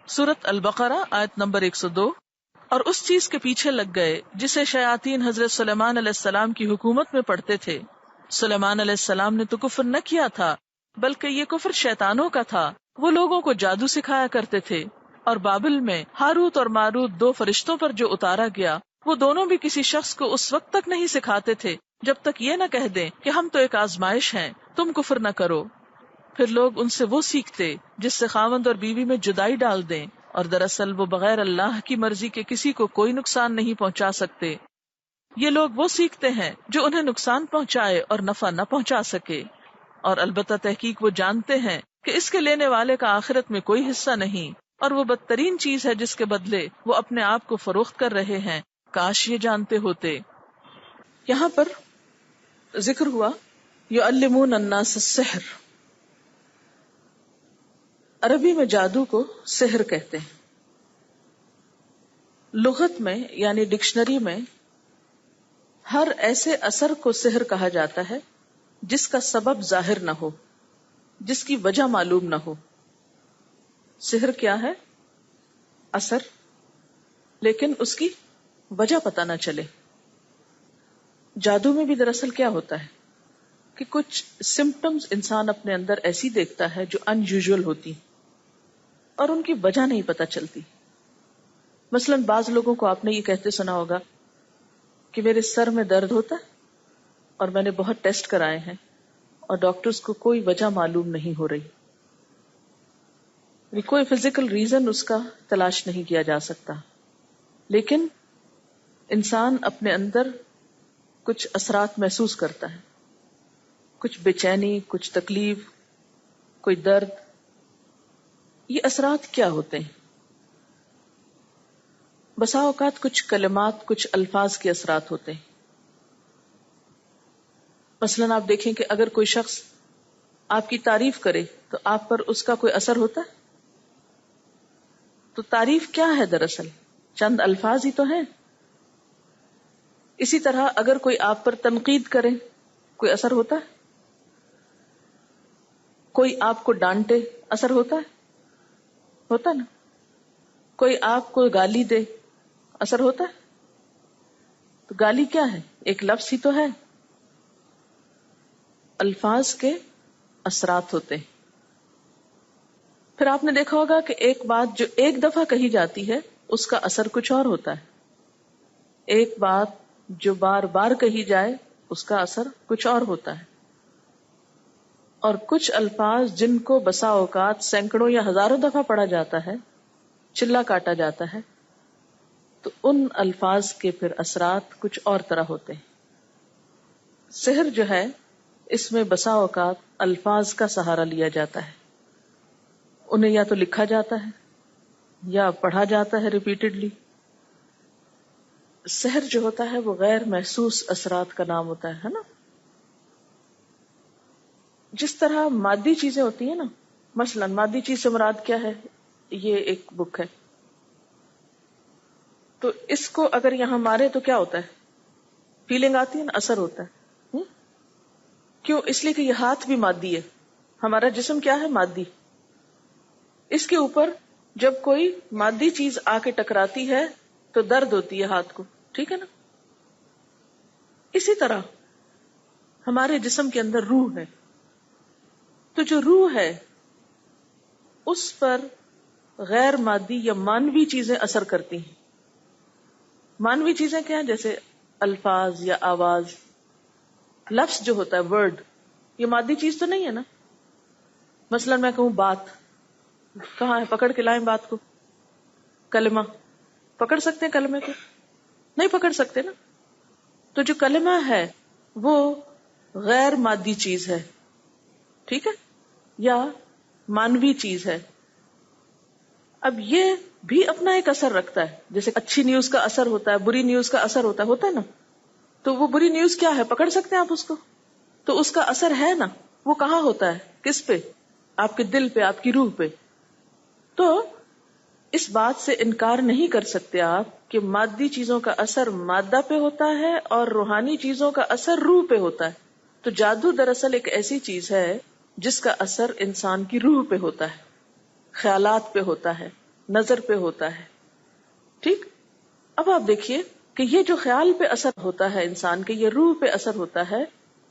سورۃ البقرہ آیت نمبر 102. اور اس چیز کے پیچھے لگ گئے جسے شیاطین حضرت سلیمان علیہ السلام کی حکومت میں پڑھتے تھے. سلیمان علیہ السلام نے تو کفر نہ کیا تھا بلکہ یہ کفر شیطانوں کا تھا. وہ لوگوں کو جادو سکھایا کرتے تھے. اور بابل میں ہاروت اور ماروت 2 فرشتوں پر جو اتارا گیا وہ دونوں بھی کسی شخص کو اس وقت تک نہیں سکھاتے تھے جب تک یہ نہ کہہ دیں کہ ہم تو ایک آزمائش ہیں، تم کفر نہ کرو. پھر لوگ ان سے وہ سیکھتے جس سے خاوند اور بیوی میں جدائی ڈال دیں، اور دراصل وہ بغیر اللہ کی مرضی کے کسی کو کوئی نقصان نہیں پہنچا سکتے. یہ لوگ وہ سیکھتے ہیں جو انہیں نقصان پہنچائے اور نفع نہ پہنچا سکے، اور البتہ تحقیق وہ جانتے ہیں کہ اس کے لینے والے کا آخرت میں کوئی حصہ نہیں، اور وہ بدترین چیز ہے جس کے بدلے وہ اپنے آپ کو فروخت کر رہے ہیں. کاش یہ جانتے ہوتے. یہاں پر ذکر ہوا یعلمون الناس السحر. عربی میں جادو کو سحر کہتے ہیں. لغت میں یعنی ڈکشنری میں ہر ایسے اثر کو سحر کہا جاتا ہے جس کا سبب ظاہر نہ ہو، جس کی وجہ معلوم نہ ہو. سحر کیا ہے؟ اثر، لیکن اس کی وجہ پتہ نہ چلے. جادو میں بھی دراصل کیا ہوتا ہے کہ کچھ سمپٹمز انسان اپنے اندر ایسی دیکھتا ہے جو ان یوزول ہوتی اور ان کی وجہ نہیں پتہ چلتی. مثلا بعض لوگوں کو آپ نے یہ کہتے سنا ہوگا کہ میرے سر میں درد ہوتا ہے اور میں نے بہت ٹیسٹ کرائے ہیں اور ڈاکٹرز کو کوئی وجہ معلوم نہیں ہو رہی. کوئی فزیکل ریزن اس کا تلاش نہیں کیا جا سکتا. لیکن انسان اپنے اندر کچھ اثرات محسوس کرتا ہے، کچھ بے چینی، کچھ تکلیف، کوئی درد. یہ اثرات کیا ہوتے ہیں؟ بسا اوقات کچھ کلمات، کچھ الفاظ کے اثرات ہوتے ہیں. مثلا آپ دیکھیں کہ اگر کوئی شخص آپ کی تعریف کرے تو آپ پر اس کا کوئی اثر ہوتا ہے. تو تعریف کیا ہے؟ دراصل چند الفاظ ہی تو ہیں. اسی طرح اگر کوئی آپ پر تنقید کرے کوئی اثر ہوتا ہے؟ کوئی آپ کو ڈانٹے اثر ہوتا ہے؟ ہوتا نا. کوئی آپ کو گالی دے اثر ہوتا ہے؟ تو گالی کیا ہے؟ ایک لفظ ہی تو ہے. الفاظ کے اثرات ہوتے ہیں. پھر آپ نے دیکھا ہوگا کہ ایک بات جو ایک دفعہ کہی جاتی ہے اس کا اثر کچھ اور ہوتا ہے. ایک بات جو بار بار کہی جائے اس کا اثر کچھ اور ہوتا ہے. اور کچھ الفاظ جن کو بسا اوقات سینکڑوں یا ہزاروں دفعہ پڑھا جاتا ہے، چلا کاٹا جاتا ہے، تو ان الفاظ کے پھر اثرات کچھ اور طرح ہوتے ہیں. سحر جو ہے اس میں بسا اوقات الفاظ کا سہارا لیا جاتا ہے. انہیں یا تو لکھا جاتا ہے یا پڑھا جاتا ہے ریپیٹڈلی. سحر جو ہوتا ہے وہ غیر محسوس اثرات کا نام ہوتا ہے نا. جس طرح مادی چیزیں ہوتی ہیں نا، مثلا مادی چیز سے مراد کیا ہے؟ یہ ایک بک ہے، تو اس کو اگر یہاں مارے تو کیا ہوتا ہے؟ فیلنگ آتی ہے نا، اثر ہوتا ہے. کیوں؟ اس لیے کہ یہ ہاتھ بھی مادی ہے. ہمارا جسم کیا ہے؟ مادی. اس کے اوپر جب کوئی مادی چیز آ کے ٹکراتی ہے تو درد ہوتی ہے ہاتھ کو، ٹھیک ہے نا. اسی طرح ہمارے جسم کے اندر روح ہے، تو جو روح ہے اس پر غیر مادی یا مانوی چیزیں اثر کرتی ہیں. مانوی چیزیں کیا ہیں؟ جیسے الفاظ یا آواز. لفظ جو ہوتا ہے، ورڈ، یہ مادی چیز تو نہیں ہے نا. مثلا میں کہوں بات، کہاں ہے؟ پکڑ کے لائیں بات کو. کلمہ پکڑ سکتے ہیں؟ کلمے کو نہیں پکڑ سکتے نا. تو جو کلمہ ہے وہ غیر مادی چیز ہے، ٹھیک ہے، یا مانوی چیز ہے. اب یہ بھی اپنا ایک اثر رکھتا ہے. جیسے اچھی نیوز کا اثر ہوتا ہے، بری نیوز کا اثر ہوتا ہے نا. تو وہ بری نیوز کیا ہے؟ پکڑ سکتے ہیں آپ اس کو؟ تو اس کا اثر ہے نا. وہ کہاں ہوتا ہے؟ کس پہ؟ آپ کے دل پہ، آپ کی روح پہ. تو اس بات سے انکار نہیں کر سکتے آپ کہ مادی چیزوں کا اثر مادہ پہ ہوتا ہے اور روحانی چیزوں کا اثر روح پہ ہوتا ہے. تو جادو دراصل ایک ایسی چیز ہے جس کا اثر انسان کی روح پہ ہوتا ہے، خیالات پہ ہوتا ہے، نظر پہ ہوتا ہے. ٹھیک. اب آپ دیکھیے کہ یہ جو خیال پہ اثر ہوتا ہے انسان کے، یہ روح پہ اثر ہوتا ہے،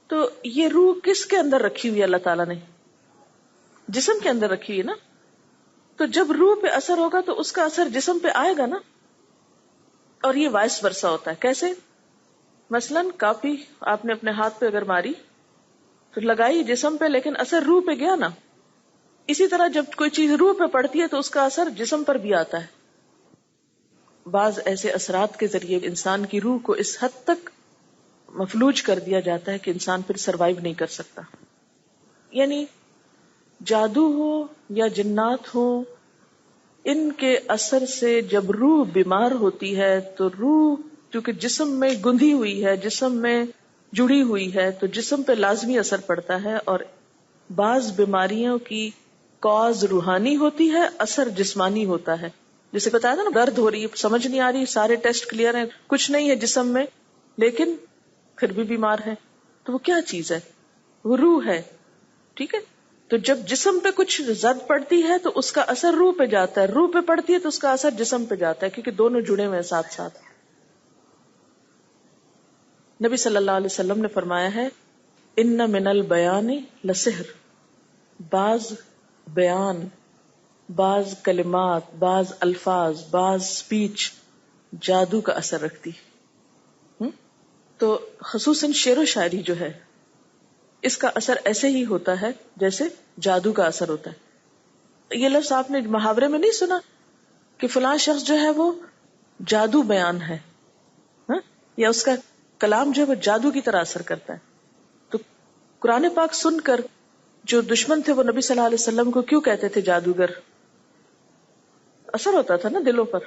تو یہ روح کس کے اندر رکھی ہوئی اللہ تعالیٰ نے؟ جسم کے اندر رکھی ہے نا. تو جب روح پہ اثر ہوگا تو اس کا اثر جسم پہ آئے گا نا. اور یہ وائس ورسا ہوتا ہے. کیسے؟ مثلاً کاپی آپ نے اپنے ہاتھ پہ اگر ماری تو لگائی جسم پہ، لیکن اثر روح پہ گیا نا. اسی طرح جب کوئی چیز روح پہ پڑتی ہے تو اس کا اثر جسم پر بھی آتا ہے. بعض ایسے اثرات کے ذریعے انسان کی روح کو اس حد تک مفلوج کر دیا جاتا ہے کہ انسان پھر سروائیو نہیں کر سکتا. یعنی جادو ہو یا جنات ہو، ان کے اثر سے جب روح بیمار ہوتی ہے تو روح چونکہ جسم میں گندھی ہوئی ہے، جسم میں جڑی ہوئی ہے، تو جسم پہ لازمی اثر پڑتا ہے. اور بعض بیماریوں کی کاز روحانی ہوتی ہے، اثر جسمانی ہوتا ہے. جسے بتایا تھا نا، درد ہو رہی ہے، سمجھ نہیں آ رہی، سارے ٹیسٹ کلیئر ہیں، کچھ نہیں ہے جسم میں، لیکن پھر بھی بیمار ہے. تو وہ کیا چیز ہے؟ وہ روح ہے. ٹھیک ہے. تو جب جسم پہ کچھ زد پڑتی ہے تو اس کا اثر روح پہ جاتا ہے، روح پہ پڑتی ہے تو اس کا اثر جسم پہ جاتا ہے، کیونکہ دونوں جڑے ہوئے ہیں ساتھ ساتھ. نبی صلی اللہ علیہ وسلم نے فرمایا ہے، ان من البیان لسحر. بعض بیان، بعض کلمات، بعض الفاظ، بعض سپیچ جادو کا اثر رکھتی. تو خصوصاً شعر و شاعری جو ہے، اس کا اثر ایسے ہی ہوتا ہے جیسے جادو کا اثر ہوتا ہے. یہ لفظ آپ نے محاورے میں نہیں سنا کہ فلاں شخص جو ہے وہ جادو بیان ہے، یا اس کا کلام جو ہے وہ جادو کی طرح اثر کرتا ہے. تو قرآن پاک سن کر جو دشمن تھے وہ نبی صلی اللہ علیہ وسلم کو کیوں کہتے تھے جادوگر؟ اثر ہوتا تھا نا دلوں پر.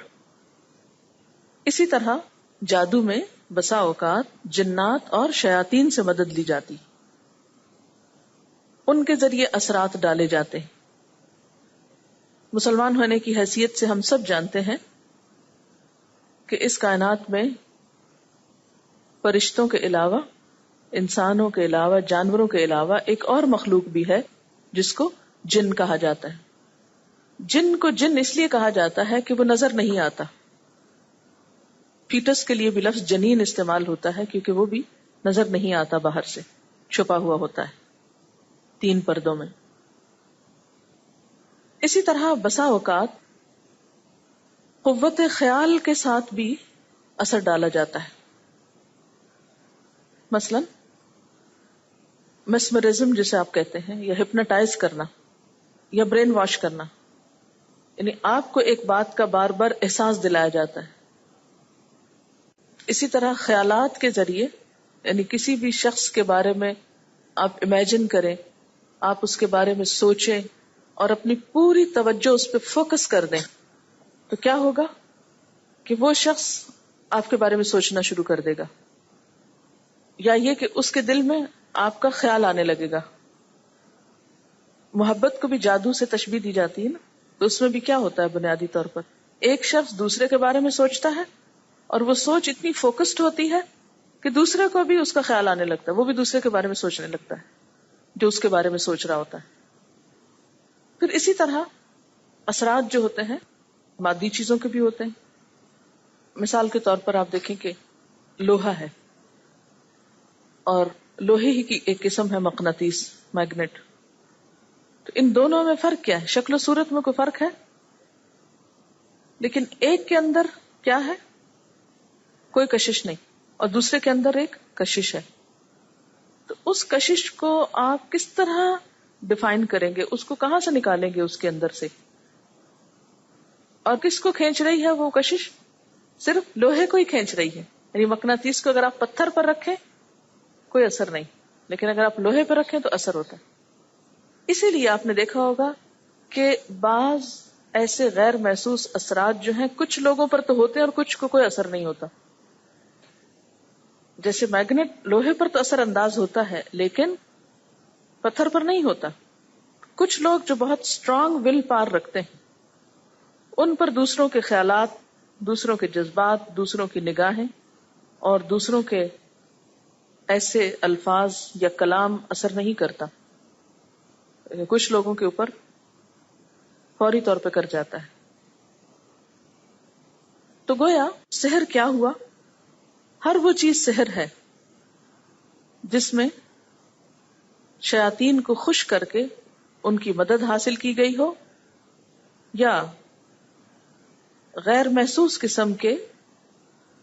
اسی طرح جادو میں بسا اوقات جنات اور شیاطین سے مدد لی جاتی، ان کے ذریعے اثرات ڈالے جاتے ہیں. مسلمان ہونے کی حیثیت سے ہم سب جانتے ہیں کہ اس کائنات میں فرشتوں کے علاوہ، انسانوں کے علاوہ، جانوروں کے علاوہ ایک اور مخلوق بھی ہے جس کو جن کہا جاتا ہے. جن کو جن اس لیے کہا جاتا ہے کہ وہ نظر نہیں آتا. فیٹس کے لیے بھی لفظ جنین استعمال ہوتا ہے کیونکہ وہ بھی نظر نہیں آتا، باہر سے چھپا ہوا ہوتا ہے 3 پردوں میں. اسی طرح بسا اوقات قوت خیال کے ساتھ بھی اثر ڈالا جاتا ہے. مثلا میسمرزم جسے آپ کہتے ہیں، یا ہپنوٹائز کرنا یا برین واش کرنا، یعنی آپ کو ایک بات کا بار بار احساس دلایا جاتا ہے. اسی طرح خیالات کے ذریعے، یعنی کسی بھی شخص کے بارے میں آپ امیجن کریں، آپ اس کے بارے میں سوچیں اور اپنی پوری توجہ اس پہ فوکس کر دیں، تو کیا ہوگا کہ وہ شخص آپ کے بارے میں سوچنا شروع کر دے گا، یا یہ کہ اس کے دل میں آپ کا خیال آنے لگے گا. محبت کو بھی جادو سے تشبیہ دی جاتی ہے نا، تو اس میں بھی کیا ہوتا ہے بنیادی طور پر ایک شخص دوسرے کے بارے میں سوچتا ہے اور وہ سوچ اتنی فوکسڈ ہوتی ہے کہ دوسرے کو بھی اس کا خیال آنے لگتا ہے، وہ بھی دوسرے کے بارے میں سوچنے لگتا ہے جو اس کے بارے میں سوچ رہا ہوتا ہے. پھر اسی طرح اثرات جو ہوتے ہیں مادی چیزوں کے بھی ہوتے ہیں. مثال کے طور پر آپ دیکھیں کہ لوہا ہے، اور لوہے ہی کی ایک قسم ہے مقناطیس، میگنیٹ. تو ان دونوں میں فرق کیا ہے؟ شکل و صورت میں کوئی فرق ہے، لیکن ایک کے اندر کیا ہے؟ کوئی کشش نہیں، اور دوسرے کے اندر ایک کشش ہے. تو اس کشش کو آپ کس طرح ڈیفائن کریں گے؟ اس کو کہاں سے نکالیں گے اس کے اندر سے؟ اور کس کو کھینچ رہی ہے وہ کشش؟ صرف لوہے کو ہی کھینچ رہی ہے. یعنی مقناطیس کو اگر آپ پتھر پر رکھیں کوئی اثر نہیں، لیکن اگر آپ لوہے پر رکھیں تو اثر ہوتا ہے. اسی لیے آپ نے دیکھا ہوگا کہ بعض ایسے غیر محسوس اثرات جو ہیں کچھ لوگوں پر تو ہوتے ہیں اور کچھ کو کوئی اثر نہیں ہوتا. جیسے میگنیٹ لوہے پر تو اثر انداز ہوتا ہے لیکن پتھر پر نہیں ہوتا. کچھ لوگ جو بہت اسٹرانگ ول پاور رکھتے ہیں ان پر دوسروں کے خیالات، دوسروں کے جذبات، دوسروں کی نگاہیں اور دوسروں کے ایسے الفاظ یا کلام اثر نہیں کرتا. کچھ لوگوں کے اوپر فوری طور پہ کر جاتا ہے. تو گویا سحر کیا ہوا؟ ہر وہ چیز سحر ہے جس میں شیاطین کو خوش کر کے ان کی مدد حاصل کی گئی ہو، یا غیر محسوس قسم کے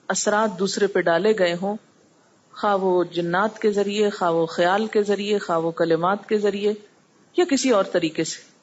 اثرات دوسرے پہ ڈالے گئے ہوں، خواہ وہ جنات کے ذریعے، خواہ وہ خیال کے ذریعے، خواہ وہ کلمات کے ذریعے، یا کسی اور طریقے سے.